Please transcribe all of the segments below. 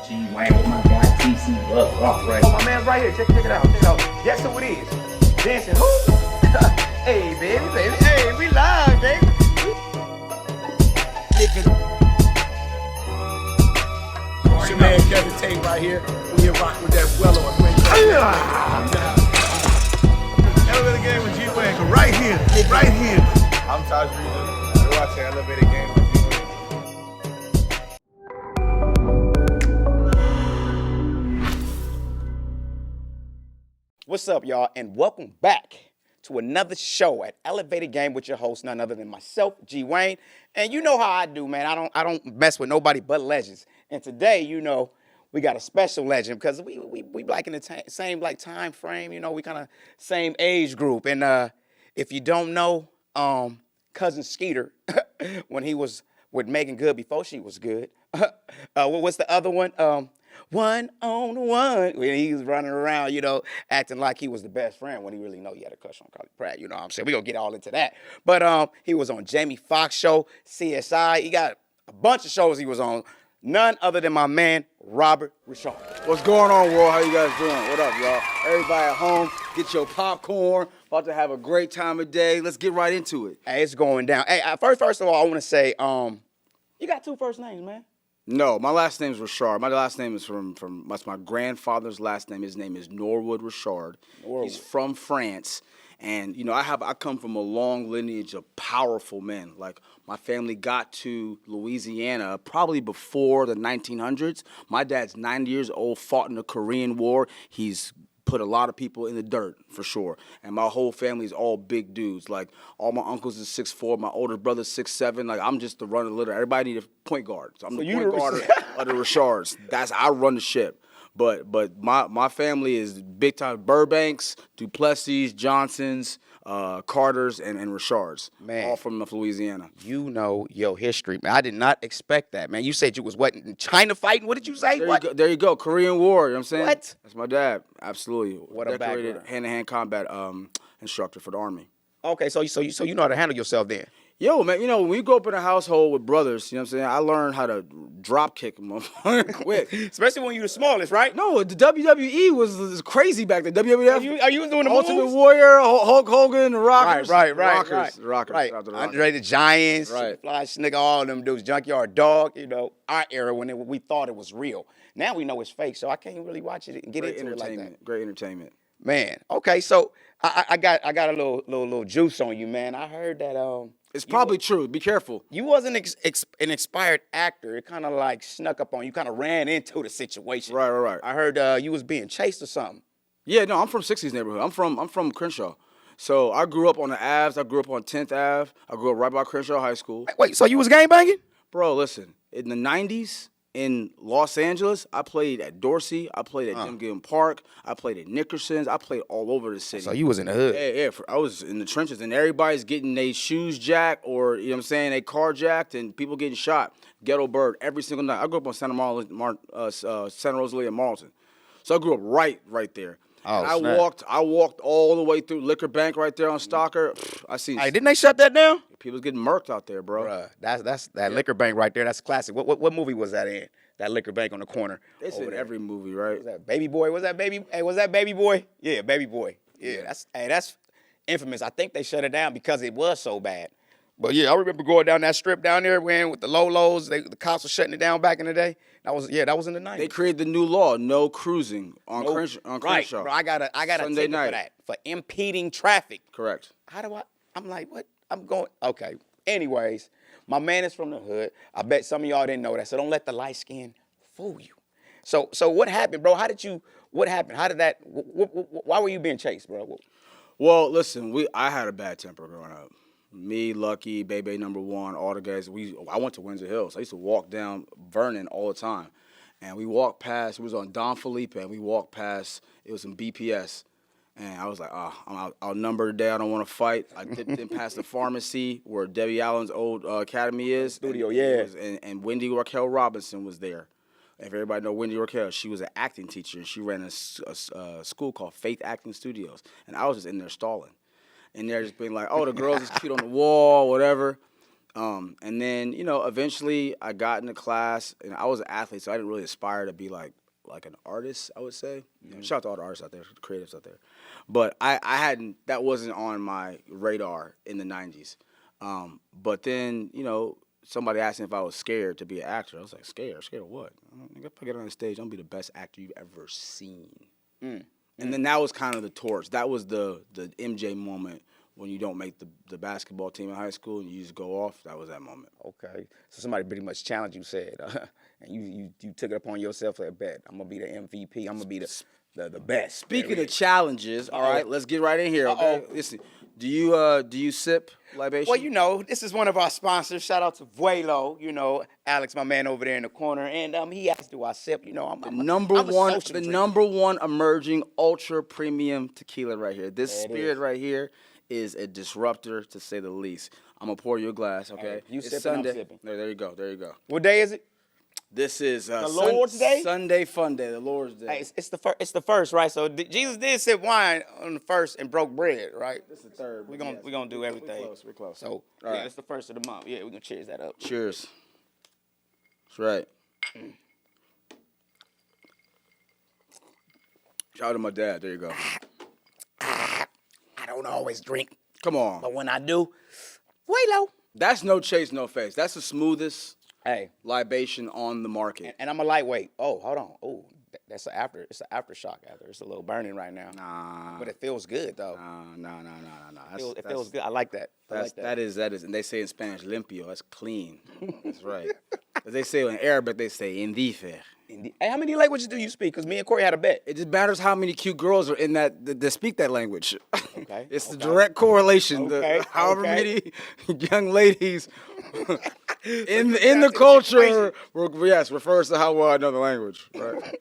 G-Wayne with my guy TC Buck. All right. Oh, my man right here. Check it out. Check it out. Guess who it is? Dancing who? Hey, baby. Hey, we live, baby. It's your man Kevin Tate right here. We here rocking with that well on Elevator Game with G-Wayne. Right here. Right here. I'm Taj Reeves. You're watching Elevator Game with G-Wayne. What's up, y'all, and welcome back to another show at Elevator Game with your host, none other than myself, G. Wayne. And you know how I do, man. I don't mess with nobody but legends. And today, you know, we got a special legend because we like in the same like time frame. You know, we kind of same age group. And if you don't know, Cousin Skeeter, when he was with Megan Good before she was good. What's the other one? One on one, when he was running around, you know, acting like he was the best friend when he really know he had a crush on Carly Pratt, you know what I'm saying? We're going to get all into that. But he was on Jamie Foxx Show, CSI. He got a bunch of shows he was on. None other than my man, Ri'Chard. What's going on, world? How you guys doing? What up, y'all? Everybody at home, get your popcorn. About to have a great time of day. Let's get right into it. Hey, it's going down. Hey, first of all, I want to say, you got two first names, man. No, my last name is Ri'Chard. My last name is that's my grandfather's last name. His name is Norwood Ri'Chard. He's from France. And, you know, I come from a long lineage of powerful men. Like, my family got to Louisiana probably before the 1900s. My dad's 90 years old, fought in the Korean War. He's put a lot of people in the dirt, for sure. And my whole family's all big dudes. Like, all my uncles is 6'4", my older brother's 6'7". Like, I'm just the run of the litter. Everybody need a point guard. So I'm the point guard of the Ri'Chards. I run the ship. But my family is big time Burbanks, Duplessis, Johnsons, Carters, and Ri'Chards. Man. All from Louisiana. You know your history, man. I did not expect that, man. You said you was, what, in China fighting? What did you say? There you go. Korean War, you know what I'm saying? What? That's my dad. Absolutely. What a background. Hand-to-hand combat instructor for the Army. Okay, so you know how to handle yourself then. Yo, man, you know, when you grow up in a household with brothers, you know what I'm saying, I learned how to drop kick them quick. Especially when you're the smallest, right? No, the WWE was crazy back then. WWF. Are you doing the Ultimate moves? Warrior, Hulk Hogan, the Rockers. Right. Rockers. Right. Andre the Giants, right. Flash Nigga, all of them dudes, Junkyard Dog, you know, our era when we thought it was real. Now we know it's fake, so I can't really watch it and get into it like that. Great entertainment. Man, okay, so I got a little juice on you, man. I heard that it's probably true. Be careful. You wasn't an expired actor. It kind of like snuck up on you. Kind of ran into the situation. Right. I heard you was being chased or something. Yeah, no, I'm from 60s neighborhood. I'm from Crenshaw. So I grew up on the Aves. I grew up on 10th Ave. I grew up right by Crenshaw High School. Wait, so you was gangbanging? Bro, listen. In the 90s, in Los Angeles, I played at Dorsey. I played at Jim Gibbon Park. I played at Nickerson's. I played all over the city. So you was in the hood? Yeah. I was in the trenches, and everybody's getting their shoes jacked or, you know what I'm saying, they car jacked, and people getting shot. Ghetto Bird every single night. I grew up on Santa Rosalia and Marlton. So I grew up right there. Oh, I walked all the way through Liquor Bank right there on Stalker. I seen. Hey, didn't they shut that down? People's getting murked out there, bro. Bruh, that's that Liquor Bank right there. That's classic. What movie was that in? That Liquor Bank on the corner. It's in every movie, right? Was that Baby Boy? Was that Baby Boy? Yeah, Baby Boy. Yeah, that's infamous. I think they shut it down because it was so bad. But yeah, I remember going down that strip down there when with the Lolos, the cops were shutting it down back in the day. That was in the 90s. They created the new law, no cruising on Crenshaw. Right, bro, I got a Sunday ticket night for that, for impeding traffic. Correct. I'm like, what? I'm going, okay. Anyways, my man is from the hood. I bet some of y'all didn't know that, so don't let the light skin fool you. So what happened, bro? What happened? How did that, why were you being chased, bro? Well, listen, I had a bad temper growing up. Me, Lucky, Bebe number one, all the guys. I went to Windsor Hills. I used to walk down Vernon all the time. And we walked past, it was on Don Felipe, and we walked past, it was some BPS. And I was like, I'm outnumbered today, I don't want to fight. I dipped in past the pharmacy where Debbie Allen's old academy is. Studio, yeah. And Wendy Raquel Robinson was there. If everybody know Wendy Raquel, she was an acting teacher, and she ran a school called Faith Acting Studios. And I was just in there stalling. And they're just being like, oh, the girls is cute on the wall, whatever. And then, you know, eventually I got into class, and I was an athlete, so I didn't really aspire to be like an artist, I would say. You know, shout out to all the artists out there, the creatives out there. But I hadn't, that wasn't on my radar in the 90s. But then, you know, somebody asked me if I was scared to be an actor. I was like, scared? Scared of what? If I get on the stage, I'm going to be the best actor you've ever seen. And then that was kind of the torch. That was the MJ moment when you don't make the basketball team in high school and you just go off. That was that moment. Okay. So somebody pretty much challenged you, said, and you took it upon yourself, like, bet, I'm going to be the MVP. I'm going to be the best. Speaking of challenges, all right, let's get right in here, okay? Listen, do you sip libation? Well, you know, this is one of our sponsors. Shout out to Vuelo, you know, Alex, my man over there in the corner, and he asked, do I sip? You know, I'm a number social one emerging ultra premium tequila right here. This spirit right here is a disruptor, to say the least. I'm gonna pour you a glass, okay? You it's sipping, Sunday. I'm sipping. There you go. What day is it? This is the Lord's Day? Sunday Fun Day, the Lord's Day. Hey, it's the first, right? So Jesus did sip wine on the first and broke bread, right? This is the third. We're gonna do everything. We're close. So right. It's the first of the month. Yeah, we're gonna cheers that up. Cheers. That's right. Shout out to my dad. There you go. I don't always drink, Come on. but when I do, Vuelo. That's no chase, no face. That's the smoothest Hey, libation on the market. and I'm a lightweight. Oh, hold on. Oh, it's an aftershock after. It's a little burning right now. Nah. But it feels good though. No. It feels good. I like that. That is, and they say in Spanish, limpio. That's clean. That's right. As they say in Arabic, they say indifer. Hey, how many languages do you speak? Because me and Corey had a bet. It just matters how many cute girls are in that speak that language. Okay. It's the direct correlation. Okay. However many young ladies in the culture, refers to how well I know the language. Right.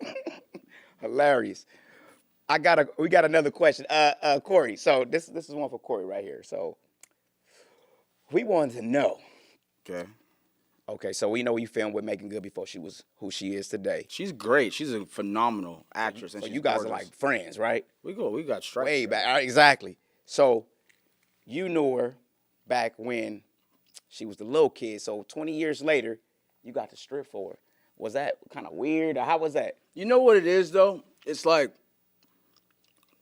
Hilarious. We got another question. Corey, so this is one for Corey right here. So we wanted to know. Okay, so we know you filmed with Megan Good before she was who she is today. She's great. She's a phenomenal actress. So and she's you guys gorgeous. are like friends, right? We got stripes. Way back. All right, exactly. So you knew her back when she was the little kid. So 20 years later, you got to strip for her. Was that kind of weird, or how was that? You know what it is, though? It's like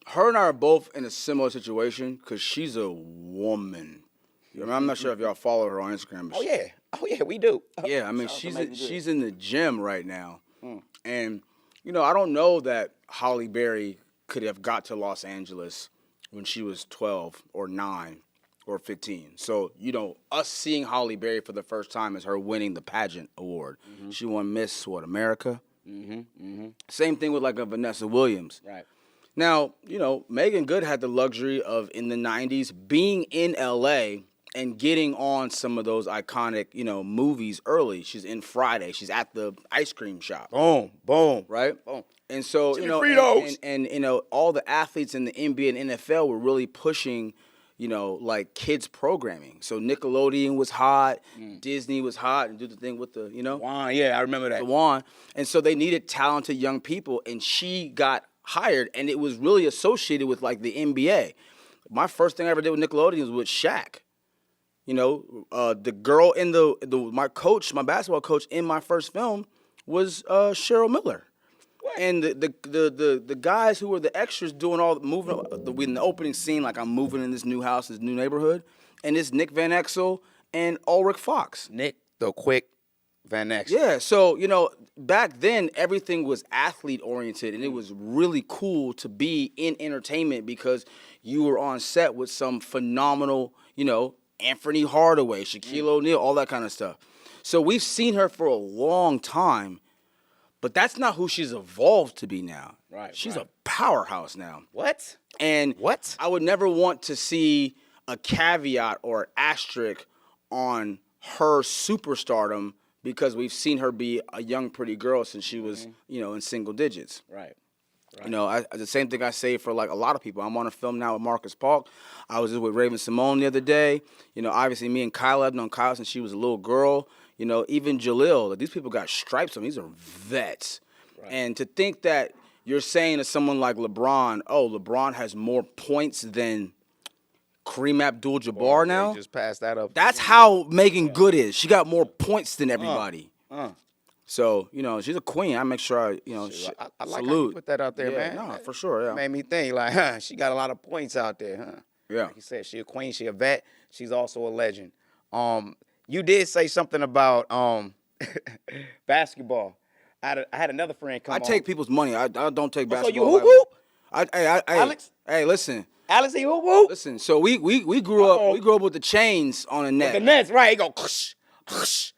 her and I are both in a similar situation because she's a woman. I mean, I'm not sure if y'all follow her on Instagram. But Oh yeah, we do. yeah, I mean, she's in the gym right now. And, you know, I don't know that Halle Berry could have got to Los Angeles when she was 12 or 9 or 15. So, you know, us seeing Halle Berry for the first time is her winning the pageant award. She won Miss, America? Same thing with like a Vanessa Williams. Right. Now, you know, Megan Good had the luxury of, in the 90s, being in L.A., and getting on some of those iconic, you know, movies early. She's in Friday. She's at the ice cream shop. Boom. Right? Boom. And so, you know, and you know, all the athletes in the NBA and NFL were really pushing, you know, like kids programming. So Nickelodeon was hot, Disney was hot, and do the thing with the, you know. Wand, yeah, I remember that. The wand. And so they needed talented young people, and she got hired, and it was really associated with like the NBA. My first thing I ever did with Nickelodeon was with Shaq. You know, the girl in my basketball coach in my first film was Cheryl Miller. What? And the guys who were the extras doing all the moving in the opening scene, like I'm moving in this new house, this new neighborhood, and it's Nick Van Exel and Ulrich Fox. Nick the Quick Van Exel. Yeah, so, you know, back then everything was athlete oriented, and it was really cool to be in entertainment because you were on set with some phenomenal, you know, Anthony Hardaway, Shaquille O'Neal, all that kind of stuff. So we've seen her for a long time, but that's not who she's evolved to be now. Right. She's a powerhouse now. What? And what? I would never want to see a caveat or asterisk on her superstardom because we've seen her be a young, pretty girl since she was, you know, in single digits. Right. You know, the same thing I say for like a lot of people. I'm on a film now with Marcus Paulk. I was just with Raven Simone the other day. You know, obviously me and Kyla, I've known Kyla since she was a little girl. You know, even Jalil, like, these people got stripes on them. These are vets. Right. And to think that you're saying to someone like LeBron, oh, LeBron has more points than Kareem Abdul-Jabbar now. They just passed that up. That's how Megan Good is. She got more points than everybody. So, she's a queen. I make sure I I like how salute. you put that out there, Yeah, man. no, for sure, yeah. Made me think, she got a lot of points out there, huh? Yeah. Like you said, she a queen, she a vet. She's also a legend. You did say something about basketball. I had another friend come on. I take people's money. I don't take basketball. So you hoop? Alex? Hey, listen. Alex, he hoop? Listen, so we grew up. We grew up with the chains on the net. The Nets, right? He go, hush.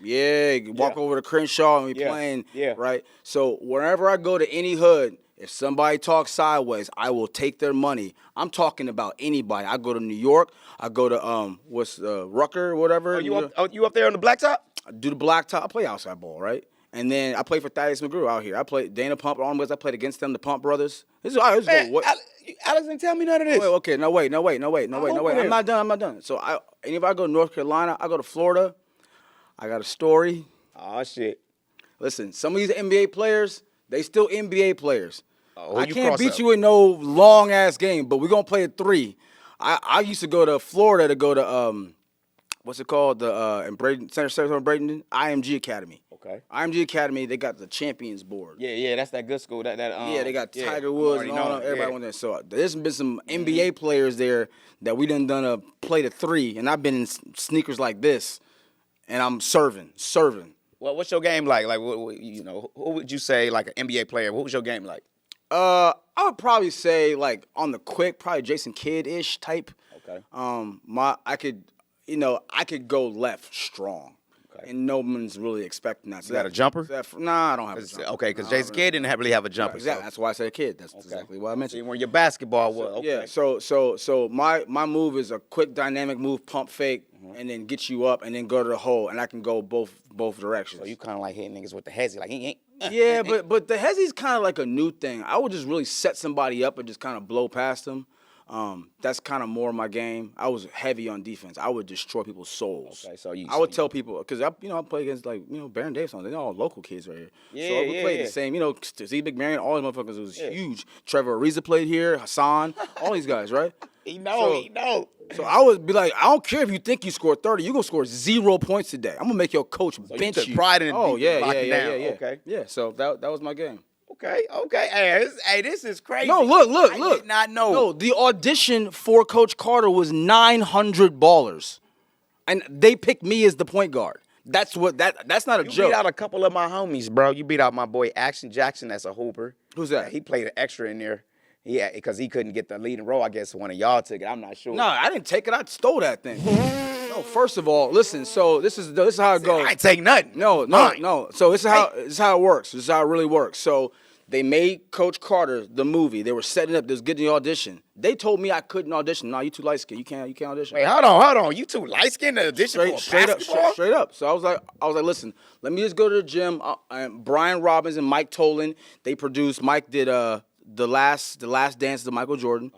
Yeah, you walk over to Crenshaw and we playing. Yeah. Right. So wherever I go to any hood, if somebody talks sideways, I will take their money. I'm talking about anybody. I go to New York. I go to Rucker, whatever. You up there on the blacktop? I do the blacktop. I play outside ball, right? And then I play for Thaddeus McGrew out here. I play Dana Pump Armwoods. I played against them, the Pump brothers. Man, Alex didn't tell me none of this. Okay, no wait. I'm not done. So anybody I go to North Carolina, I go to Florida. I got a story. Oh shit. Listen, some of these NBA players, they still NBA players. I you can't cross beat up? you in no long ass game, but we're gonna play a 3. I used to go to Florida to go to what's it called? The in Braden Center Bradenton, IMG Academy. Okay. IMG Academy, they got the Champions Board. Yeah, that's that good school. They got Tiger Woods and all that. Everybody went there. So there's been some Mm-hmm. NBA players there that we done a play to 3, and I've been in sneakers like this, and I'm serving. Well, what's your game like? Like, who would you say like an NBA player? What was your game like? I would probably say like on the quick, probably Jason Kidd-ish type. Okay. I could go left strong. Okay. And no one's really expecting that. So You got a jumper? Nah, I don't have a jumper. Okay, because Jason Kidd didn't really have a jumper. Exactly. That's why I said kid. That's exactly what I mentioned. See, where your basketball was. Okay. Yeah. So my move is a quick dynamic move, pump fake, and then get you up, and then go to the hole, and I can go both directions. So you kind of like hitting niggas with the hezzy, like Yeah, but the hezzy's kind of like a new thing. I would just really set somebody up and just kind of blow past them. That's kind of more my game. I was heavy on defense. I would destroy people's souls. Okay, so I would tell people because I play against Baron Davis. They're all local kids right here. So we played the same. Z Big Marion, all these motherfuckers was huge. Trevor Ariza played here. Hassan, all these guys, right? He know. So I would be like, I don't care if you think you scored 30. You're gonna score 0 points today. I'm gonna make your coach bench you. Pride in it. Oh yeah. Okay. Yeah. So that was my game. Okay. Hey, this is crazy. No, look. I did not know. No, the audition for Coach Carter was $900, and they picked me as the point guard. That's not a joke. You beat out a couple of my homies, bro. You beat out my boy Action Jackson. That's a hooper. Who's that? He played an extra in there. Yeah, because he couldn't get the leading role. I guess one of y'all took it. I'm not sure. No, I didn't take it. I stole that thing. No, first of all, listen. So this is how it goes. I ain't take nothing. No. So this is how it works. This is how it really works. So they made Coach Carter the movie. They were setting up. They was getting the audition. They told me I couldn't audition. No, you too light skinned. You can't audition. Wait, hold on. You too light skinned to audition Straight for up. So I was like, listen, let me just go to the gym. Brian Robbins and Mike Tolan, they produced. Mike did the last dance to Michael Jordan.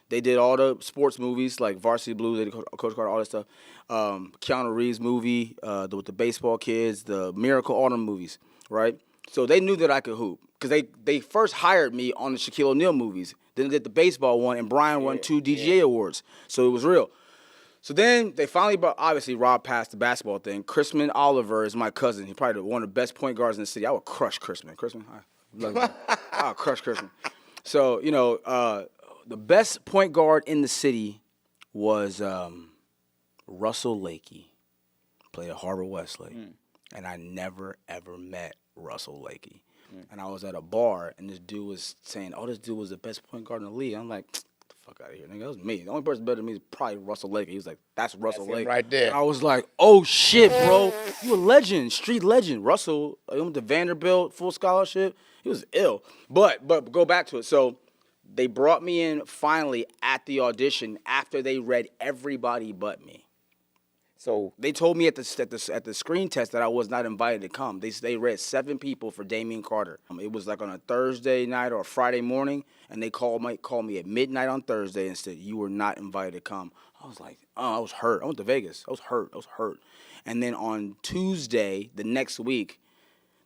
They did all the sports movies like Varsity Blues. They did Coach Carter, all that stuff. Keanu Reeves movie with the baseball kids, the Miracle, all them movies, right? So they knew that I could hoop because they first hired me on the Shaquille O'Neal movies. Then they did the baseball one, and Brian won 2 DGA awards. So it was real. So then they finally brought, obviously, Rob passed the basketball thing. Chrisman Oliver is my cousin. He's probably one of the best point guards in the city. I would crush Chrisman. I'll crush Chrisman. So, the best point guard in the city was Russell Lakey. Played at Harbor Westlake. And I never, ever met Russell Lakey. And I was at a bar, and this dude was saying, this dude was the best point guard in the league. I'm like, get the fuck out of here, nigga. That was me. The only person better than me is probably Russell Lakey. He was like, that's Russell Lakey. right there. And I was like, oh, shit, bro. You a legend, street legend. Russell, he went to Vanderbilt, full scholarship. He was ill. But go back to it. So they brought me in finally at the audition after they read everybody but me. So they told me at the screen test that I was not invited to come. They read 7 people for Damian Carter. It was like on a Thursday night or a Friday morning, and they called me at midnight on Thursday and said, you were not invited to come. I was like, I was hurt. I went to Vegas. I was hurt. And then on Tuesday, the next week,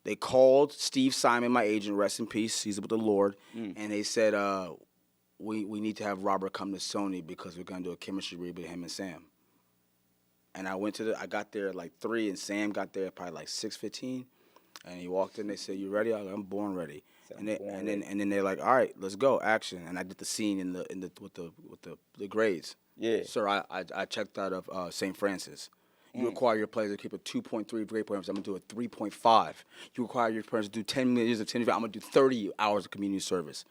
they called Steve Simon, my agent, rest in peace, he's with the Lord, and they said, we need to have Robert come to Sony because we're gonna do a chemistry read with him and Sam. And I got there at like 3, and Sam got there at probably like 6:15, and he walked in. They said, "You ready?" I was like, "I'm born ready." And then they're like, "All right, let's go, action." And I did the scene with the grades. Yeah. Sir, I checked out of St. Francis. You require your players to keep a 2.3 grade point. I'm gonna do a 3.5. You require your players to do 10 years of 10. I'm gonna do 30 hours of community service.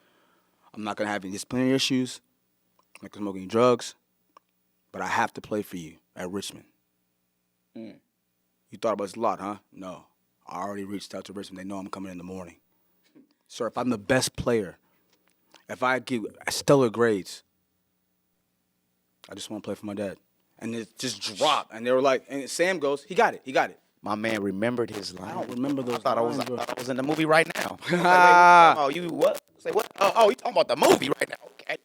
I'm not gonna have any disciplinary issues. I'm not gonna smoke any drugs. But I have to play for you at Richmond. You thought about this a lot, huh? No. I already reached out to Richmond. They know I'm coming in the morning. Sir, if I'm the best player, if I give stellar grades, I just want to play for my dad. And it just dropped. And they were like, and Sam goes, he got it. My man remembered his line. I don't remember those I thought I was in the movie right now. Ah. Oh, you what? Say what? Oh, you talking about the movie right now? Okay.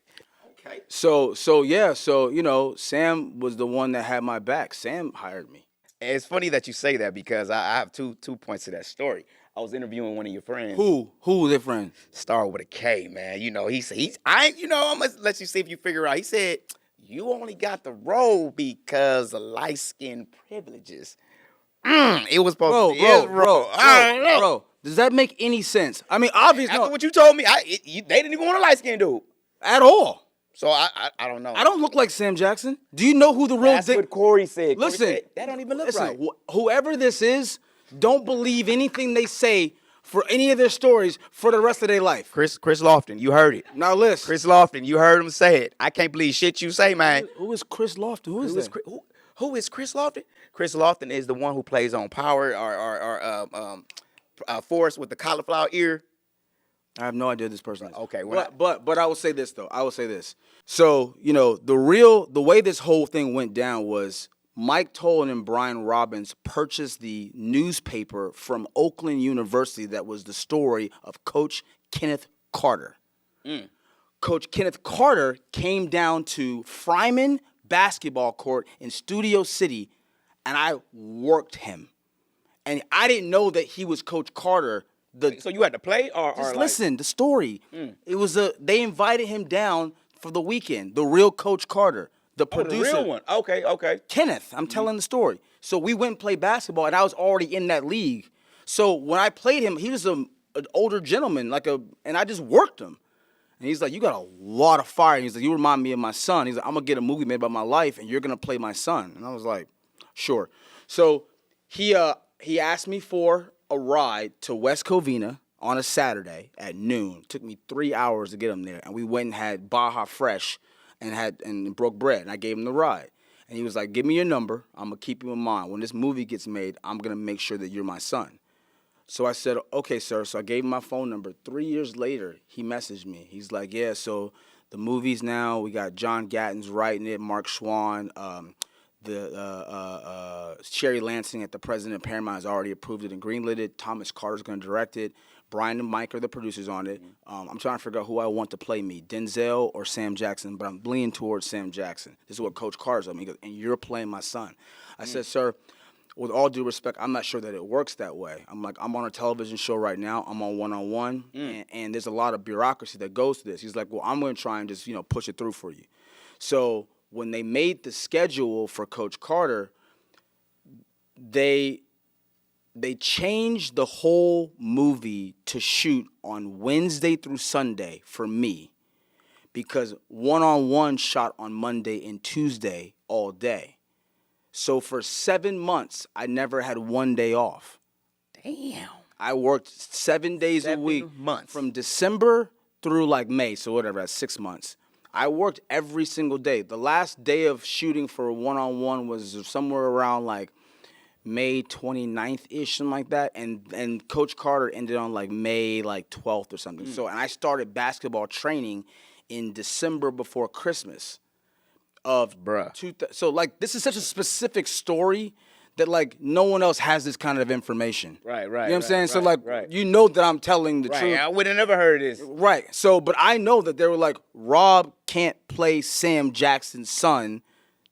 So you know, Sam was the one that had my back. Sam hired me. And it's funny that you say that because I have two points to that story. I was interviewing one of your friends. Who was their friend? Started with a K, man. You know, I'm gonna let you see if you figure out. He said, you only got the role because of light skin privileges. It was supposed to be his role. Bro, does that make any sense? I mean, obviously, After what you told me, they didn't even want a light skinned dude at all. So I don't know. I don't look like Sam Jackson. Do you know who the real? That's what Corey said. Listen, Corey said, that don't even look right. Whoever this is, don't believe anything they say for any of their stories for the rest of their life. Chris Lofton, you heard it. Now listen. Chris Lofton, you heard him say it. I can't believe shit you say, man. Who is Chris Lofton? Who is that? Who is Chris Lofton? Chris Lofton is the one who plays on Power or Forrest with the cauliflower ear. I have no idea this person is. Okay, but I will say this though. I will say this. So, you know, the way this whole thing went down was Mike Tolan and Brian Robbins purchased the newspaper from Oakland University that was the story of Coach Kenneth Carter. Coach Kenneth Carter came down to Fryman basketball court in Studio City, and I worked him. And I didn't know that he was Coach Carter. So you had to play or just listen, the story. It was they invited him down for the weekend, the real Coach Carter. The producer. The real one. Okay. Kenneth, I'm telling the story. So we went and played basketball, and I was already in that league. So when I played him, he was an older gentleman, and I just worked him. And he's like, you got a lot of fire. And he's like, you remind me of my son. He's like, I'm going to get a movie made about my life, and you're going to play my son. And I was like, sure. So he asked me for a ride to West Covina on a Saturday at noon. It took me 3 hours to get him there. And we went and had Baja Fresh and broke bread, and I gave him the ride. And he was like, give me your number. I'm going to keep you in mind. When this movie gets made, I'm going to make sure that you're my son. So I said, okay, sir. So I gave him my phone number. 3 years later, he messaged me. He's like, yeah, so the movie's now, we got John Gatton's writing it, Mark Schwann, Sherry Lansing at the president of Paramount has already approved it and greenlit it. Thomas Carter's going to direct it. Brian and Mike are the producers on it. I'm trying to figure out who I want to play me, Denzel or Sam Jackson, but I'm leaning towards Sam Jackson. This is what Coach Carter's on me. He goes, and you're playing my son. I said, sir, with all due respect, I'm not sure that it works that way. I'm like, I'm on a television show right now. I'm on one-on-one, and there's a lot of bureaucracy that goes to this. He's like, well, I'm going to try and just, push it through for you. So when they made the schedule for Coach Carter, they changed the whole movie to shoot on Wednesday through Sunday for me because one-on-one shot on Monday and Tuesday all day. So for 7 months, I never had one day off. Damn. I worked 7 days a week from December through May, so whatever, that's 6 months. I worked every single day. The last day of shooting for one-on-one was somewhere around May 29th-ish, something like that. And Coach Carter ended on May 12th or something. So, and I started basketball training in December before Christmas of so this is such a specific story that no one else has this kind of information. Right. You know what I'm saying? So you know that I'm telling the truth. I would have never heard this. Right. So, but I know that they were like, Rob can't play Sam Jackson's son.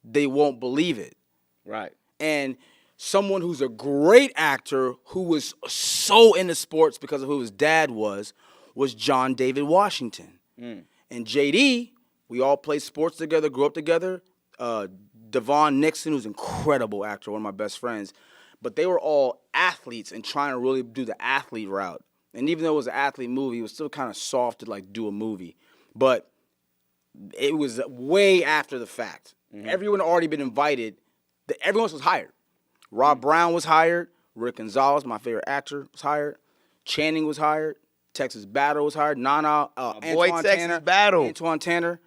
They won't believe it. Right. And someone who's a great actor who was so into sports because of who his dad was John David Washington. And JD, we all played sports together, grew up together. Devon Nixon, who's an incredible actor, one of my best friends. But they were all athletes and trying to really do the athlete route. And even though it was an athlete movie, it was still kind of soft to like do a movie. But it was way after the fact. Mm-hmm. Everyone had already been invited. Everyone else was hired. Rob Brown was hired. Rick Gonzalez, my favorite actor, was hired. Channing was hired. Texas Battle was hired. Nana, Antoine Tanner. Battle. Antoine Tanner.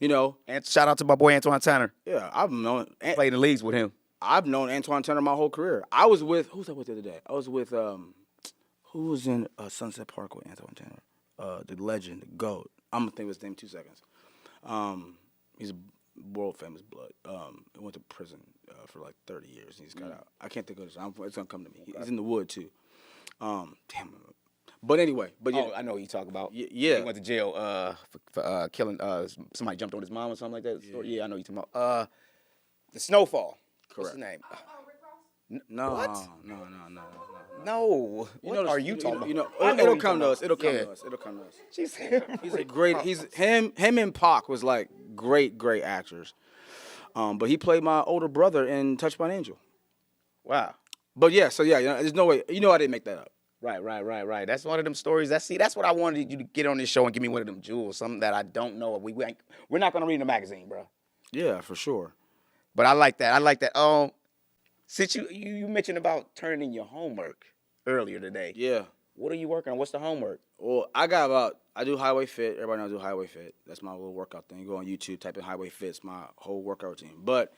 You know. And shout out to my boy Antoine Tanner. Yeah, I've known. Played in the leagues with him. I've known Antoine Tanner my whole career. I was with, who was I with the other day? I was with, who was in Sunset Park with Antoine Tanner? The legend, the GOAT. I'm going to think of his name in 2 seconds. He's a world famous blood. He went to prison for like 30 years. He's got out. I can't think of his name. It's going to come to me. Okay. He's in the wood too. Damn. But anyway. But yeah. I know what you talk about. Yeah. He went to jail for killing, somebody jumped on his mom or something like that. Yeah, I know what you're talking about. The Snowfall. Correct. What's his name? No. What? No. What are you talking about? It'll come to us. It'll come to us. He's a great. Him and Pac was like great actors. But he played my older brother in Touched by an Angel. Wow. But yeah, there's no way. I didn't make that up. Right. That's one of them stories. That's what I wanted you to get on this show and give me one of them jewels, something that I don't know. We're not gonna read in the magazine, bro. Yeah, for sure. But I like that. Since you mentioned about turning in your homework earlier today. Yeah. What are you working on? What's the homework? Well, I do Highway Fit. Everybody knows I do Highway Fit. That's my little workout thing. You go on YouTube, type in Highway Fit. It's my whole workout routine. But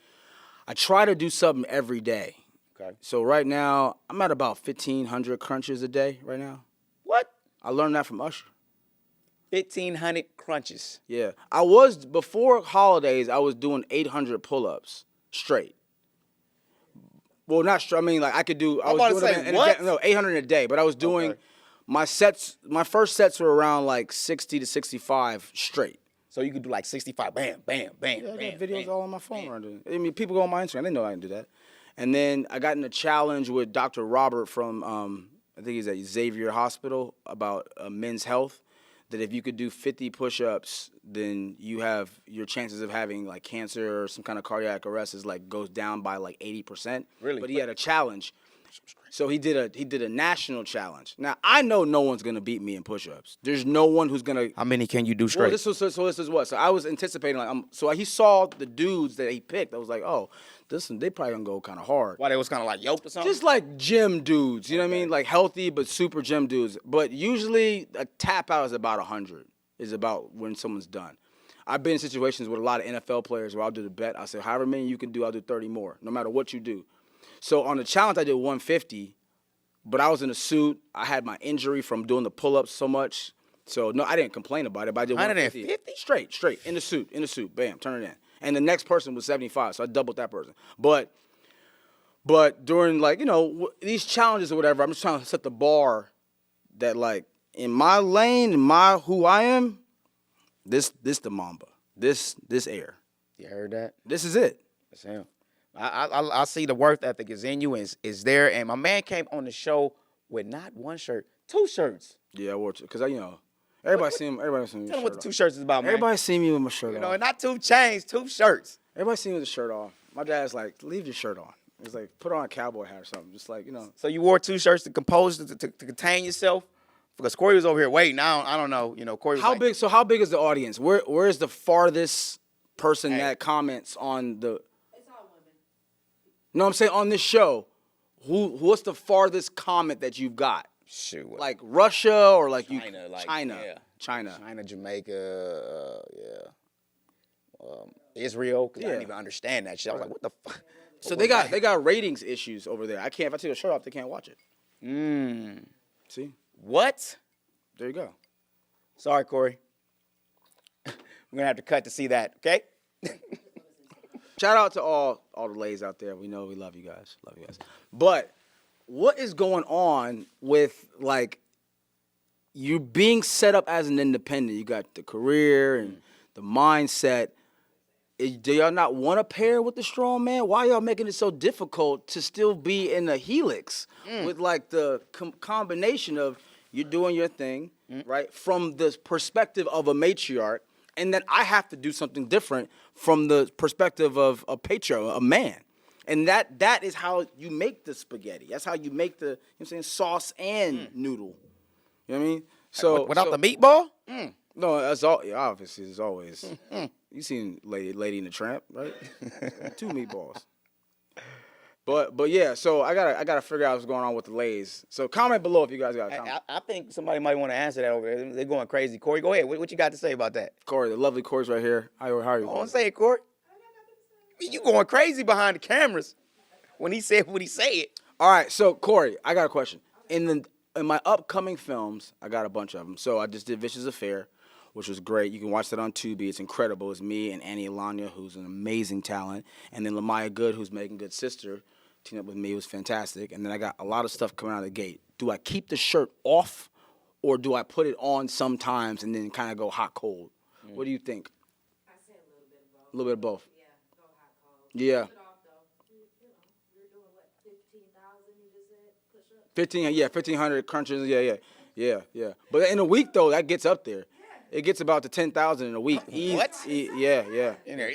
I try to do something every day. Okay. So right now, I'm at about 1,500 crunches a day right now. What? I learned that from Usher. 1,500 crunches. Yeah. Before holidays, I was doing 800 pull-ups straight. Well, not straight. I mean, like I could do. I was doing what? 800 a day. But I was doing my sets. My first sets were around like 60 to 65 straight. So you could do like 65, bam, bam, bam. Yeah, I bam, got videos bam, all on my phone bam. around it. I mean, people go on my Instagram. They know I can do that. And then I got in a challenge with Dr. Robert from, I think he's at Xavier Hospital, about men's health, that if you could do 50 push-ups, then your chances of having like cancer or some kind of cardiac arrest goes down by like 80%. Really? But he had a challenge. So he did a national challenge. Now, I know no one's going to beat me in push-ups. There's no one who's going to. How many can you do straight? Well, this is what. So I was anticipating, so he saw the dudes that he picked. I was like, oh, they probably going to go kind of hard. Why, they was kind of like yoked or something? Just like gym dudes, you know what I mean? Like healthy but super gym dudes. But usually a tap out is about 100, is about when someone's done. I've been in situations with a lot of NFL players where I'll do the bet. I'll say, however many you can do, I'll do 30 more, no matter what you do. So on the challenge, I did 150, but I was in a suit. I had my injury from doing the pull-ups so much. So, no, I didn't complain about it, but I did 150. Straight, in the suit, bam, turn it in. And the next person was 75, so I doubled that person. But during, these challenges or whatever, I'm just trying to set the bar that, in my lane, who I am, this the Mamba, this air. You heard that? This is it. That's him. I see the worth ethic is in you and is there. And my man came on the show with not one shirt, 2 shirts. Yeah, I wore it because everybody seen him. Everybody seen me. Tell them what the 2 shirts is about, man. Everybody seen me with my shirt on. Not 2 chains, 2 shirts. Everybody seen me with the shirt off. My dad's like, leave your shirt on. He's like, put on a cowboy hat or something. Just So you wore 2 shirts to compose to contain yourself. Because Corey was over here waiting. I don't know. Corey was how big is the audience? Where is the farthest person that comments on the? No, I'm saying on this show, what's the farthest comment that you've got? Shoot. Like Russia or China, China, Jamaica, Israel, because I didn't even understand that shit. I was like, what the fuck? So they got ratings issues over there. If I take a shirt off, they can't watch it. See? What? There you go. Sorry, Corey. We're going to have to cut to see that, okay? Shout out to all the ladies out there. We know we love you guys. But what is going on with, you being set up as an independent? You got the career and the mindset. Do y'all not want to pair with the strong man? Why y'all making it so difficult to still be in a helix with, the combination of you're doing your thing, right, from the perspective of a matriarch, and then I have to do something different from the perspective of a patriarch, a man. And that is how you make the spaghetti. That's how you make the, you know what I'm saying, sauce and noodle. You know what I mean? So Without the meatball? No, that's all. Yeah, obviously, there's always. You seen Lady and the Tramp, right? 2 meatballs. But yeah, so I gotta figure out what's going on with the Lays. So comment below if you guys got a comment. I think somebody might want to answer that over there. They're going crazy. Corey, go ahead. What you got to say about that? Corey, the lovely Corey's right here. How are you? Go on, say it, Corey. You going crazy behind the cameras when he said what he said. All right, so Corey, I got a question. In my upcoming films, I got a bunch of them. So I just did Vicious Affair, which was great. You can watch that on Tubi. It's incredible. It's me and Annie Alanya, who's an amazing talent, and then Lamaya Good, who's Megan Good's sister, teamed up with me. It was fantastic. And then I got a lot of stuff coming out of the gate. Do I keep the shirt off, or do I put it on sometimes and then kind of go hot cold? What do you think? I say a little bit of both. A little bit of both. Yeah, go hot cold. Yeah. Keep it off though. You know, you're doing what, 15,000? You just said push-ups. 1,500 crunches. Yeah. But in a week though, that gets up there. It gets about to 10,000 in a week. What? Yeah. In there.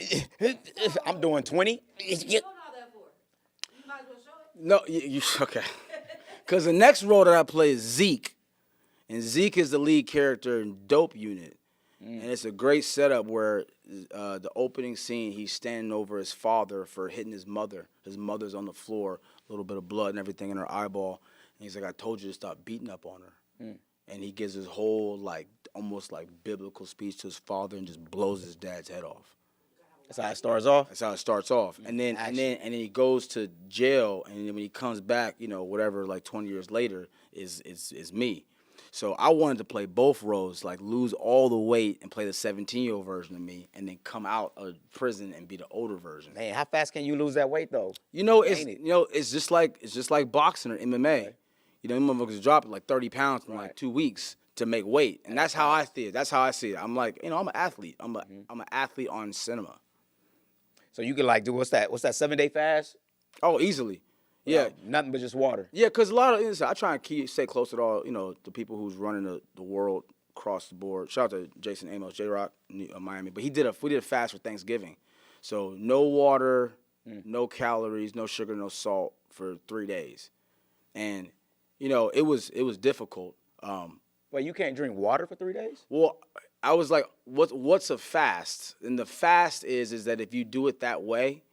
I'm doing 20. What all that for? You might as well show it. No, you okay? Because the next role that I play is Zeke, and Zeke is the lead character in Dope Unit, and it's a great setup where the opening scene he's standing over his father for hitting his mother. His mother's on the floor, a little bit of blood and everything in her eyeball, and he's like, "I told you to stop beating up on her," and he gives his whole almost like biblical speech to his father and just blows his dad's head off. That's how it starts off. That's how it starts off. And then he goes to jail, and then when he comes back, whatever, like 20 years later, is me. So I wanted to play both roles, like lose all the weight and play the 17-year-old version of me, and then come out of prison and be the older version. Man, how fast can you lose that weight though? It's just like boxing or MMA. Right. Them motherfuckers drop like 30 pounds in like 2 weeks to make weight, and that's how I see it. That's how I see it. I'm like, I'm an athlete. I'm an athlete on cinema. So you can do what's that 7-day fast? Oh, easily. Yeah. Nothing but just water. Yeah, because a lot of I try and stay close to all, the people who's running the world across the board. Shout out to Jason Amos, J-Rock, Miami. But we did a fast for Thanksgiving. So no water, no calories, no sugar, no salt for 3 days. And, it was difficult. Wait, you can't drink water for 3 days? Well, I was like, what's a fast? And the fast is that if you do it that way,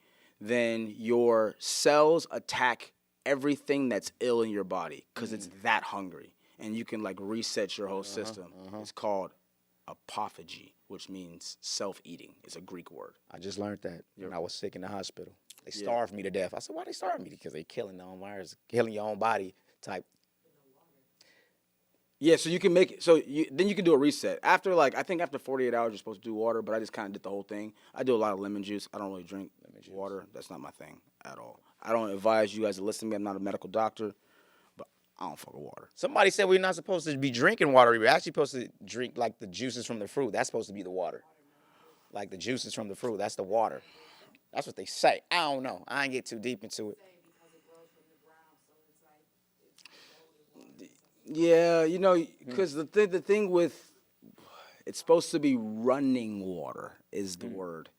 then your cells attack everything that's ill in your body because it's that hungry. And you can reset your whole system. It's called apophagy, which means self-eating. It's a Greek word. I just learned that when I was sick in the hospital. They starved me to death. I said, why they starve me? Because they killing their own virus, killing your own body type. Yeah, so you can make it. Then you can do a reset after I think after 48 hours you're supposed to do water, but I just kind of did the whole thing. I do a lot of lemon juice. I don't really drink water. That's not my thing at all. I don't advise you guys to listen to me. I'm not a medical doctor, but I don't fuck with water. Somebody said we're not supposed to be drinking water. We're actually supposed to drink the juices from the fruit. That's supposed to be the water. Like the juices from the fruit. That's the water. That's what they say. I don't know. I ain't get too deep into it. Yeah, because the thing with it's supposed to be running water is the word.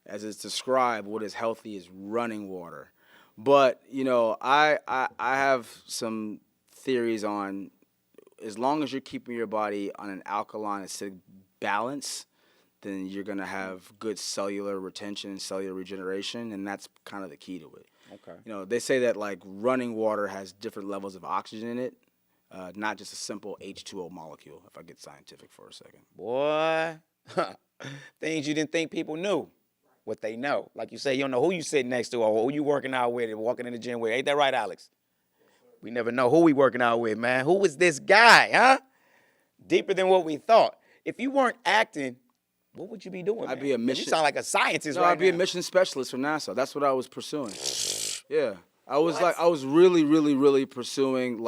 As it's described, what is healthy is running water. But, I have some theories on as long as you're keeping your body on an alkaline acidic balance, then you're going to have good cellular retention and cellular regeneration, and that's kind of the key to it. Okay. They say that running water has different levels of oxygen in it. Not just a simple H2O molecule, if I get scientific for a second. Boy, things you didn't think people knew, what they know. Like you say, you don't know who you sitting next to or who you working out with and walking in the gym with. Ain't that right, Alex? We never know who we working out with, man. Who is this guy, huh? Deeper than what we thought. If you weren't acting, what would you be doing, I'd man? be a mission. You sound like a scientist No, right I'd be now. a mission specialist for NASA. That's what I was pursuing. Yeah. I was really, really, really pursuing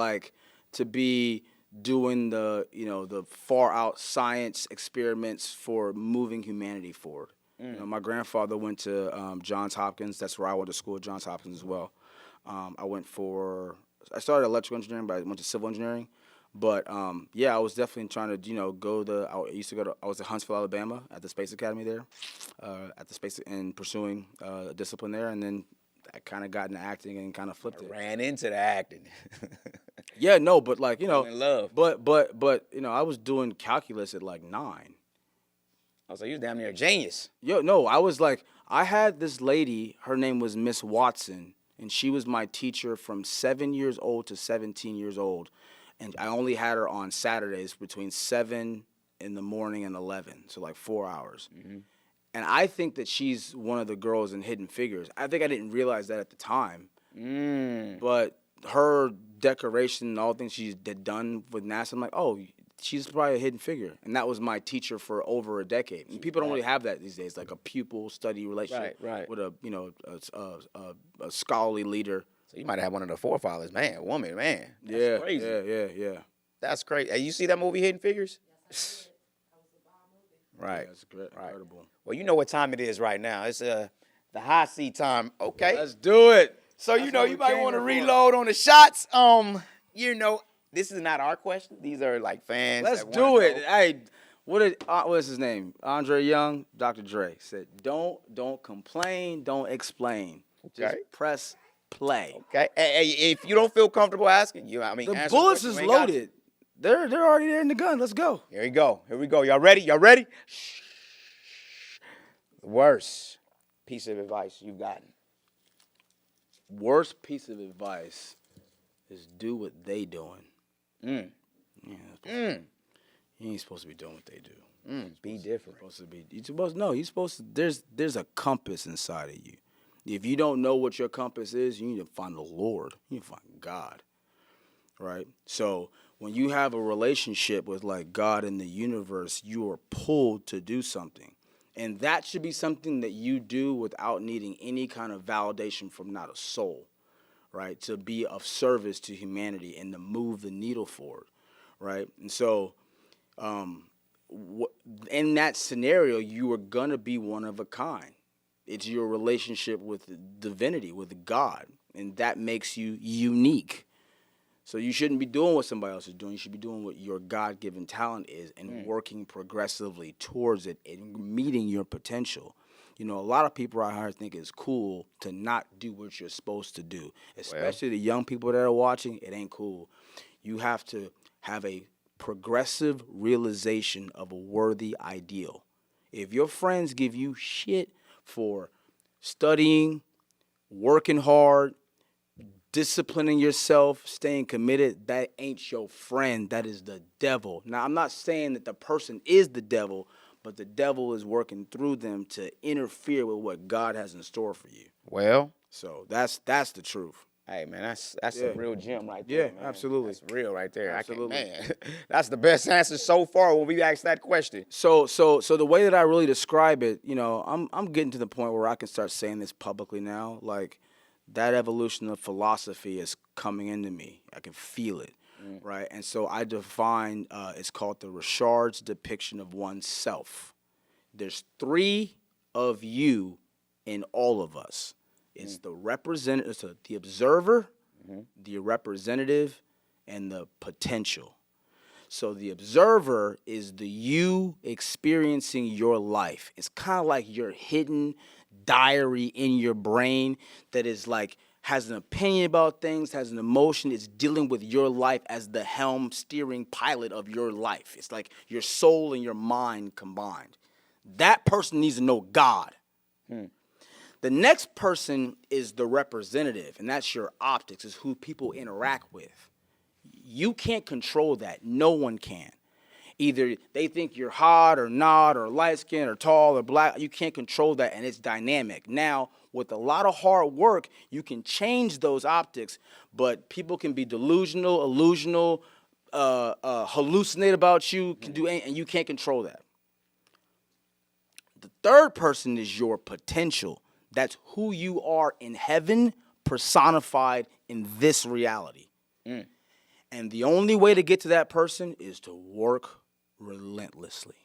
to be doing the far out science experiments for moving humanity forward. My grandfather went to Johns Hopkins. That's where I went to school at Johns Hopkins as well. I started electrical engineering, but I went to civil engineering. But yeah, I was definitely trying to I was at Huntsville, Alabama, at the Space Academy there, and pursuing discipline there, and then I kind of got into acting and kind of flipped it. Ran into the acting. Yeah, no, but like in love. But I was doing calculus at like 9. I was like, you was damn near a genius. Yo, no, I had this lady, her name was Miss Watson, and she was my teacher from 7 years old to 17 years old. And I only had her on Saturdays between 7 in the morning and 11, so like 4 hours. Mm-hmm. And I think that she's one of the girls in Hidden Figures. I think I didn't realize that at the time. But her decoration and all the things she's done with NASA, I'm like, oh, she's probably a hidden figure. And that was my teacher for over a decade. And people don't really have that these days, like a pupil-study relationship with a scholarly leader. So you might have one of the forefathers, woman. That's crazy. Yeah. That's crazy. Hey, you see that movie Hidden Figures? Yes, I did. That was a bomb movie. Right. That's great. Incredible. Well, you know what time it is right now. It's the high seat time. Okay. Let's do it. So you might want to reload on the shots. This is not our question. These are like fans. Let's do it. Hey, what is his name? Andre Young, Dr. Dre said, "Don't complain, don't explain. Just press play." Okay. Hey, if you don't feel comfortable asking, the bullets is loaded. They're already there in the gun. Let's go. Here we go. Y'all ready? Shh. The worst piece of advice you've gotten. Worst piece of advice is do what they doing. You ain't supposed to be doing what they do. Be different. You're supposed to, there's a compass inside of you. If you don't know what your compass is, you need to find the Lord. You need to find God. Right? So when you have a relationship with like God in the universe, you are pulled to do something. And that should be something that you do without needing any kind of validation from not a soul, right? To be of service to humanity and to move the needle forward, right? And so in that scenario, you are going to be one of a kind. It's your relationship with divinity, with God, and that makes you unique. So you shouldn't be doing what somebody else is doing. You should be doing what your God-given talent is and working progressively towards it and meeting your potential. A lot of people out here think it's cool to not do what you're supposed to do, especially the young people that are watching. It ain't cool. You have to have a progressive realization of a worthy ideal. If your friends give you shit for studying, working hard, disciplining yourself, staying committed, that ain't your friend. That is the devil. Now, I'm not saying that the person is the devil, but the devil is working through them to interfere with what God has in store for you. Well, so that's the truth. Hey, man, that's a real gem right there. Yeah, man. Absolutely. That's real right there. Absolutely. That's the best answer so far when we asked that question. So the way that I really describe it, I'm getting to the point where I can start saying this publicly now, like, that evolution of philosophy is coming into me. I can feel it, right? And so I define, it's called the Ri'Chard's depiction of oneself. There's 3 of you in all of us. It's the representative, the observer, the representative, and the potential. So the observer is the you experiencing your life. It's kind of like your hidden diary in your brain that is like has an opinion about things, has an emotion, it's dealing with your life as the helm steering pilot of your life. It's like your soul and your mind combined. That person needs to know God. The next person is the representative, and that's your optics, is who people interact with. You can't control that. No one can. Either they think you're hot or not, or light-skinned or tall or black. You can't control that, and it's dynamic. Now, with a lot of hard work, you can change those optics, but people can be delusional, illusional, hallucinate about you, and you can't control that. The third person is your potential. That's who you are in heaven, personified in this reality. And the only way to get to that person is to work relentlessly.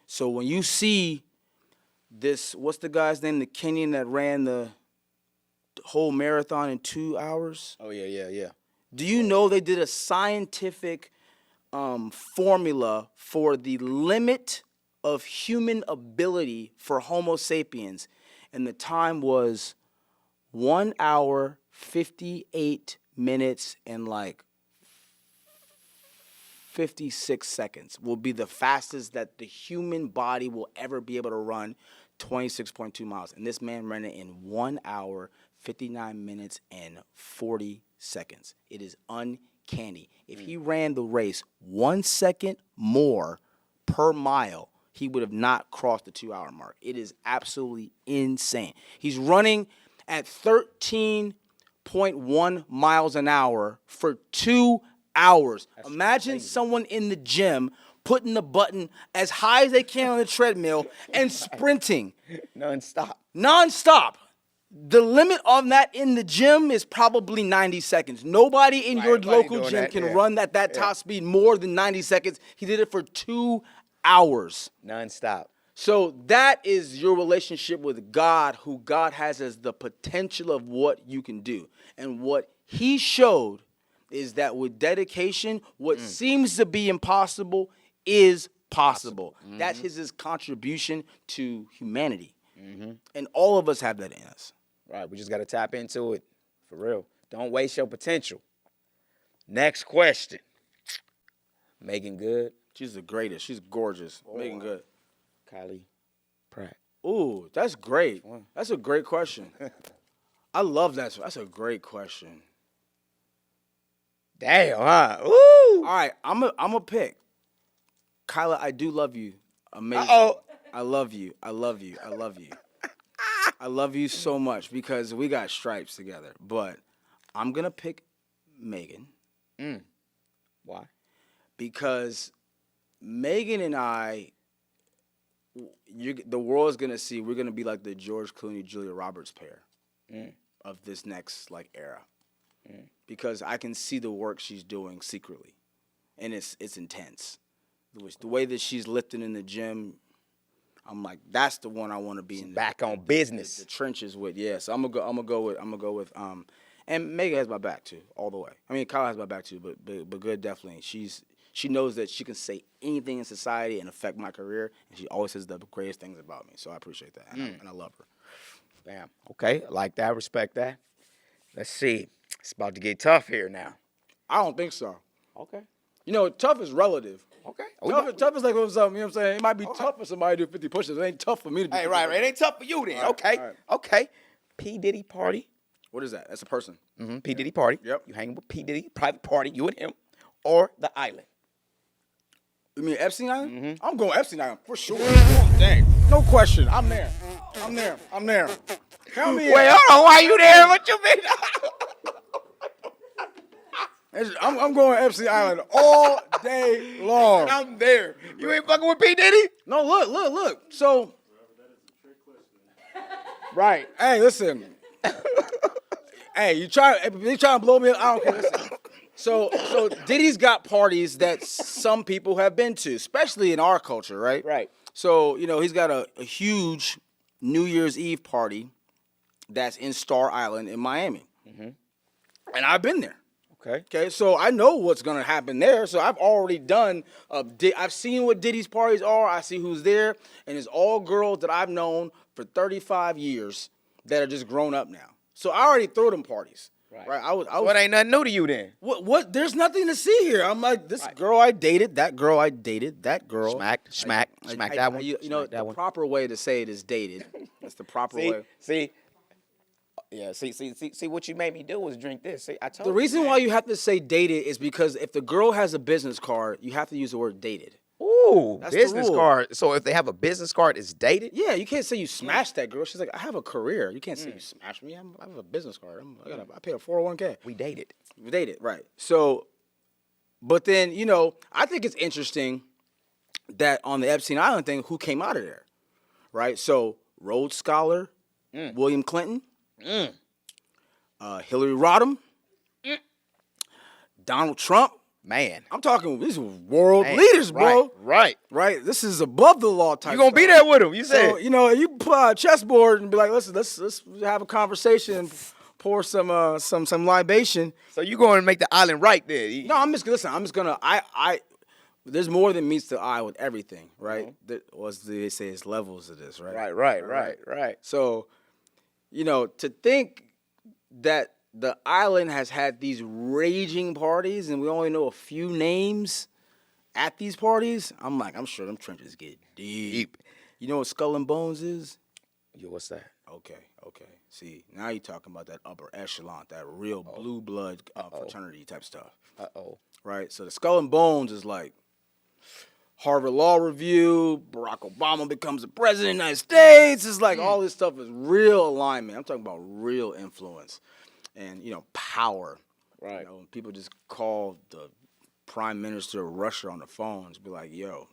So when you see this, what's the guy's name, the Kenyan that ran the whole marathon in 2 hours? Oh, yeah. Do you know they did a scientific formula for the limit of human ability for Homo sapiens, and the time was 1 hour, 58 minutes, and like 56 seconds will be the fastest that the human body will ever be able to run 26.2 miles. And this man ran it in 1 hour, 59 minutes, and 40 seconds. It is uncanny. If he ran the race 1 second more per mile, he would have not crossed the 2 hour mark. It is absolutely insane. He's running at 13.1 miles an hour for 2 hours. Imagine someone in the gym putting the button as high as they can on the treadmill and sprinting. Non-stop. The limit on that in the gym is probably 90 seconds. Nobody in your local gym can run at that top speed more than 90 seconds. He did it for 2 hours. Non-stop. So that is your relationship with God, who God has as the potential of what you can do. And what he showed is that with dedication, what seems to be impossible is possible. Mm-hmm. That's his contribution to humanity. Mm-hmm. And all of us have that in us. Right, we just got to tap into it, for real. Don't waste your potential. Next question. Megan Good. She's the greatest. She's gorgeous. Megan Good. Kylie Pratt. Ooh, that's great. That's a great question. I love that. That's a great question. Damn, huh? Woo! All right, I'm a pick. Kyla, I do love you. Amazing. Uh-oh. I love you. I love you. I love you. I love you so much because we got stripes together. But I'm going to pick Megan. Why? Because Megan and I, the world's going to see, we're going to be like the George Clooney, Julia Roberts pair of this next era. Because I can see the work she's doing secretly. And it's intense. The way that she's lifting in the gym, I'm like, that's the one I want to be in. Back on business. The trenches with, yeah. So I'm gonna go with and Megan has my back too, all the way. I mean, Kyle has my back too, but Good definitely. She knows that she can say anything in society and affect my career, and she always says the greatest things about me. So I appreciate that, and I love her. Bam. Okay, I like that. Respect that. Let's see. It's about to get tough here now. I don't think so. Okay. You know, tough is relative. Okay. Tough is like something, you know what I'm saying? It might be tough for somebody to do 50 push-ups. It ain't tough for me to do 50 right. It ain't tough for you then. All Okay. right. Okay. P. Diddy party. What is that? That's a person. Mm-hmm. P. Diddy party. Yep. You hanging with P. Diddy, private party, you and him, or the island. You mean Epstein Island? Mm-hmm. I'm going Epstein Island for sure. Dang. No question. I'm there. Count me in. Wait, hold on. Why you there? What you mean? I'm going Epstein Island all day long. I'm there. You ain't fucking with P. Diddy? No, look. So, Right. hey, listen. Hey, you trying to blow me up? I don't care. Listen. So Diddy's got parties that some people have been to, especially in our culture, right? Right. So, you know, he's got a huge New Year's Eve party that's in Star Island in Miami. Mm-hmm. And I've been there. Okay, so I know what's going to happen there. So I've already done, I've seen what Diddy's parties are. I see who's there. And it's all girls that I've known for 35 years that are just grown up now. So I already threw them parties. Right. So it ain't nothing new to you then. What? There's nothing to see here. I'm like, this girl I dated, that girl I dated, that girl. Smack that one. You know, the proper way to say it is dated. That's the proper way. See, what you made me do was drink this. See, I told you. The reason why you have to say dated is because if the girl has a business card, you have to use the word dated. Ooh, That's business the rule. card. So if they have a business card, it's dated? Yeah, you can't say you smashed that girl. She's like, I have a career. You can't say you smashed me. I have a business card. I paid a 401k. We dated. We dated, right. So, but then, you know, I think it's interesting that on the Epstein Island thing, who came out of there, right? So, Rhodes Scholar, William Clinton, Hillary Rodham, Donald Trump. Man. I'm talking, these are world leaders, bro. Right. This is above the law type. You gonna be there with them, you said. So, you know, you pull out a chessboard and be like, listen, let's have a conversation pour some libation. So you going to make the island right there? No, I'm just gonna. There's more than meets the eye with everything, right? They say it's levels of this, right? Right. So, to think that the island has had these raging parties and we only know a few names at these parties, I'm sure them trenches get deep. You know what Skull and Bones is? Yo, what's that? Okay. See, now you're talking about that upper echelon, that real blue blood fraternity type stuff. Right? So the Skull and Bones is like Harvard Law Review, Barack Obama becomes the president of the United States. It's like all this stuff is real alignment. I'm talking about real influence and, power. Right. People just call the prime minister of Russia on the phone to be like, yo.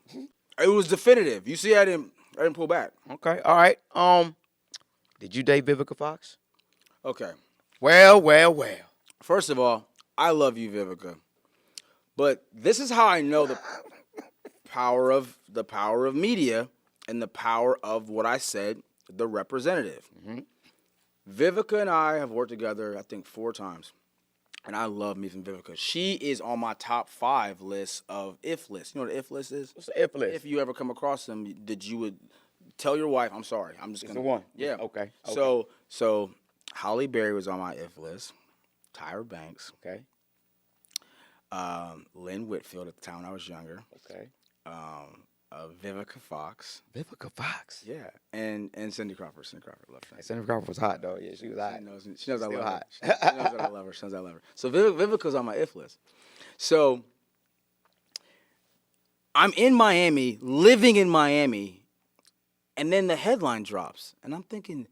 It was definitive. You see, I didn't pull back. Okay. All right. Did you date Vivica Fox? Okay. Well. First of all, I love you, Vivica. But this is how I know the power of media and the power of what I said, the representative. Mm-hmm. Vivica and I have worked together, I think, 4 times. And I love meeting Vivica. She is on my top 5 list of if lists. You know what the if list is? What's the if list? If you ever come across them, that you would tell your wife, I'm sorry. I'm just going to. the one. Yeah. Okay. So Holly Berry was on my if list. Tyra Banks. Okay. Lynn Whitfield at the time when I was younger. Okay. Vivica Fox. Vivica Fox. Yeah. And Cindy Crawford. Love her. Cindy Crawford was hot, though. Yeah, she was hot. She knows I love hot. her. She knows that I love her. She knows I love her. So Vivica's on my if list. So I'm in Miami, living in Miami, and then the headline drops. And I'm thinking,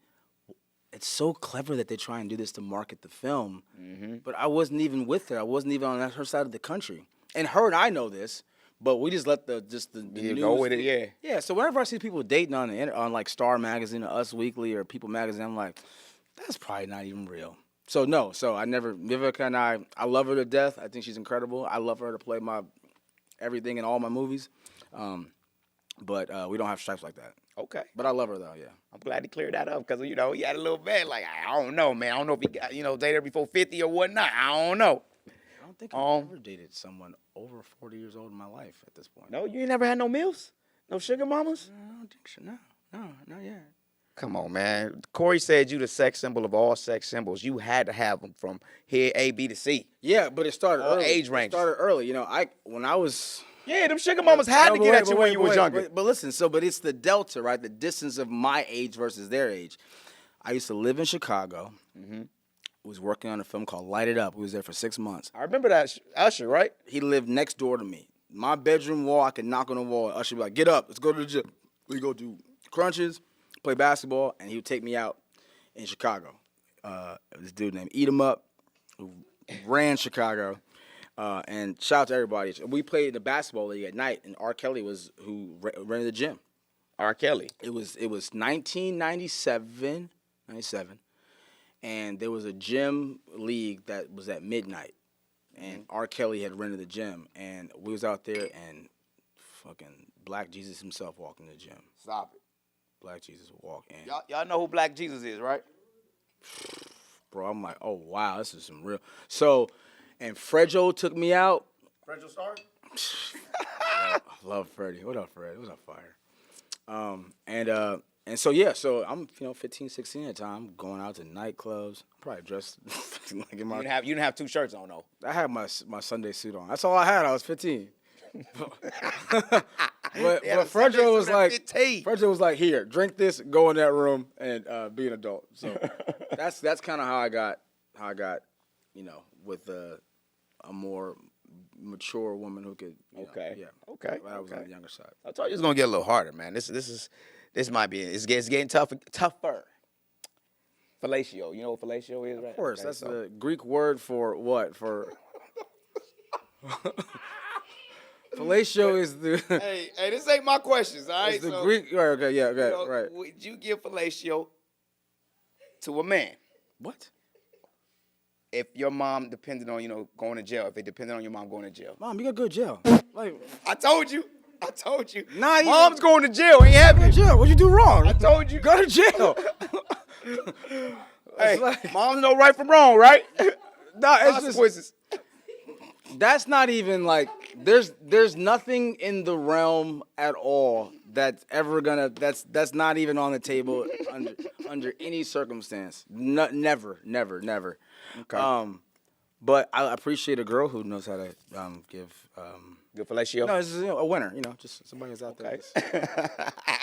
it's so clever that they try and do this to market the film. Mm-hmm. But I wasn't even with her. I wasn't even on her side of the country. And her and I know this. But we just let the news go with it, yeah. Yeah. So whenever I see people dating on like Star Magazine or Us Weekly or People Magazine, I'm like, that's probably not even real. So no. So Vivica and I love her to death. I think she's incredible. I love her to play my everything in all my movies. But we don't have stripes like that. Okay. But I love her though. Yeah. I'm glad he cleared that up because he had a little bad. Like I don't know, man. I don't know if he got dated her before 50 or whatnot. I don't know. I don't think I've ever dated someone over 40 years old in my life at this point. No, you ain't never had no MILFs? No sugar mamas? I don't think so. No, not yet. Come on, man. Corey said you the sex symbol of all sex symbols. You had to have them from here, A, B to C. Yeah, but it started all early. Age range. It started early. When I was... Yeah, them sugar mamas had to get at you when you was younger. But listen, but it's the delta, right? The distance of my age versus their age. I used to live in Chicago. Mm-hmm. Was working on a film called Light It Up. We was there for 6 months. I remember that Usher, right? He lived next door to me. My bedroom wall, I could knock on the wall. Usher would be like, get up, let's go to the gym. We go do crunches, play basketball, and he would take me out in Chicago. This dude named Eat 'Em Up, who ran Chicago. And shout out to everybody. We played in the basketball league at night, and R. Kelly was who ran the gym. R. Kelly. It was 1997, and there was a gym league that was at midnight, and R. Kelly had rented the gym, and we was out there, and fucking Black Jesus himself walked in the gym. Stop it. Black Jesus would walk in. Y'all know who Black Jesus is, right? Bro, I'm like, oh, wow, this is some real. So, and Fredo took me out. Fredo Star? I love Freddie. What up, Fred? What's up, fire? And so I'm 15, 16 at the time, going out to nightclubs. Probably dressed like in my. You didn't have 2 shirts on though. I had my Sunday suit on. That's all I had. I was 15. but Fredo was like, here, drink this, go in that room, and be an adult. So that's kind of how I got with a more mature woman who could. Okay. But I was on the younger side. I told you it's gonna get a little harder, man. This might be it's getting tougher. Fellatio. You know what fellatio is, right? Of course. Okay, that's the Greek word for what? For fellatio is the. hey, this ain't my questions, all right? It's the Greek. Right. Would you give fellatio to a man? What? If your mom depended on, going to jail, if it depended on your mom going to jail. Mom, you got to go to jail. Like I told you. Nah, Mom's going to jail. Ain't having to jail. What'd you do wrong? I told you. Go to jail. Hey, like- moms know right from wrong, right? No, it's just Consequences. that's not even like there's nothing in the realm at all that's ever gonna that's not even on the table under any circumstance. No, never. Okay. But I appreciate a girl who knows how to give. Good fellatio. No, it's a winner. Just somebody who's out there.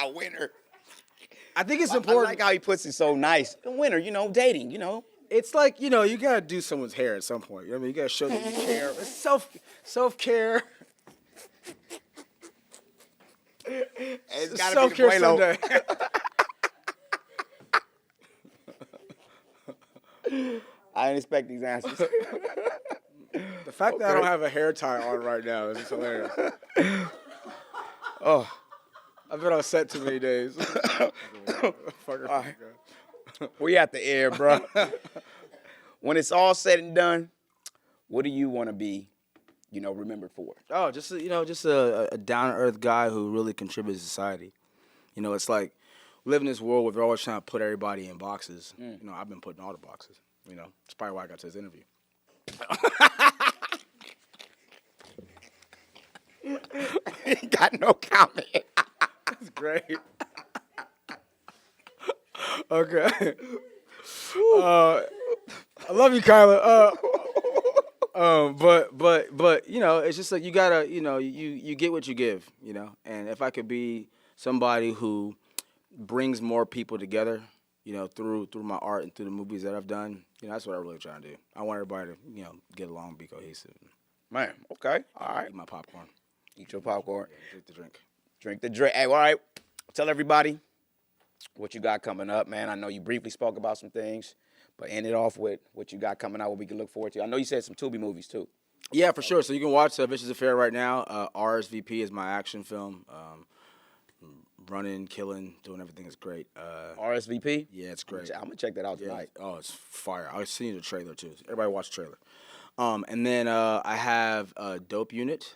A winner. I think it's I important. like how he puts it so nice. A winner, dating, It's like you gotta do someone's hair at some point. You gotta show that you care. It's self care. It's gotta Self be the care Buelo. Sunday. I didn't expect these answers. The fact that I don't have a hair tie on right now is just hilarious. Oh, I've been on set too many days. we at the air, bro. When it's all said and done, what do you want to be, remembered for? Oh, just a down to earth guy who really contributes to society. It's like we live in this world where we're always trying to put everybody in boxes. I've been put in all the boxes. It's probably why I got to this interview. Got no comment. That's great. Okay. I love you, Kyla. But it's just like you gotta, you get what you give, And if I could be somebody who brings more people together, through my art and through the movies that I've done, that's what I really try to do. I want everybody to, get along, be cohesive. Man, okay. All right. Eat my popcorn. Eat your popcorn. Drink the drink. Drink the drink. Hey, all right. Tell everybody what you got coming up, man. I know you briefly spoke about some things, but end it off with what you got coming out, what we can look forward to. I know you said some Tubi movies, too. Yeah, for sure. So you can watch Vicious Affair right now. RSVP is my action film. Running, killing, doing everything is great. RSVP? Yeah, it's great. I'm going to check that out tonight. Oh, it's fire. I was seeing the trailer, too. Everybody watch the trailer. And then I have Dope Unit.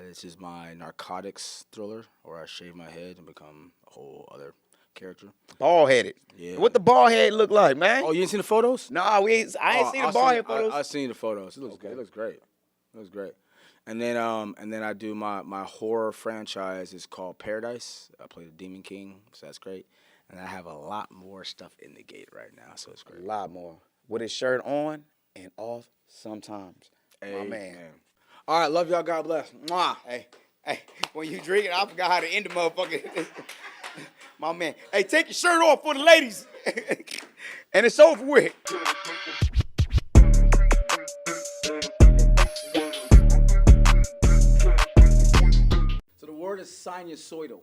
This is my narcotics thriller where I shave my head and become a whole other character. Bald-headed. Yeah. What the bald head look like, man? Oh, you ain't seen the photos? No, I ain't seen the bald head photos. I seen the photos. It looks good. It looks great. It looks great. And then I do my horror franchise is called Paradise. I play the Demon King, so that's great. And I have a lot more stuff in the gate right now, so it's great. A lot more. With his shirt on and off sometimes. Hey, my man. All right, love y'all. God bless. Mwah. Hey, when you drink it, I forgot how to end the motherfucker. My man. Hey, take your shirt off for the ladies. And it's over with. So the word is sinusoidal.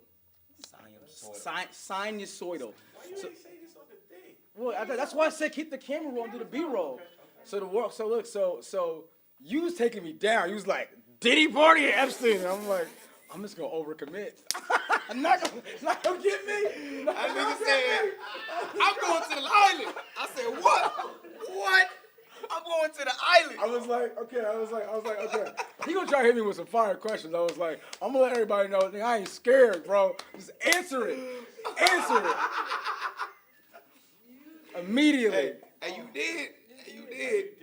Sinusoidal. Well, that's why I said keep the camera roll and do the B-roll. So the word. So look. So you was taking me down. You was like Diddy Party and Epstein. And I'm like, I'm just gonna overcommit. not gonna get me. That nigga said, I'm going to the island. I said, what? What? I'm going to the island. I was like, okay. He gonna try to hit me with some fire questions. I was like, I'm gonna let everybody know, nigga, I ain't scared, bro. Just answer it. Answer it. Immediately. And you did. You did.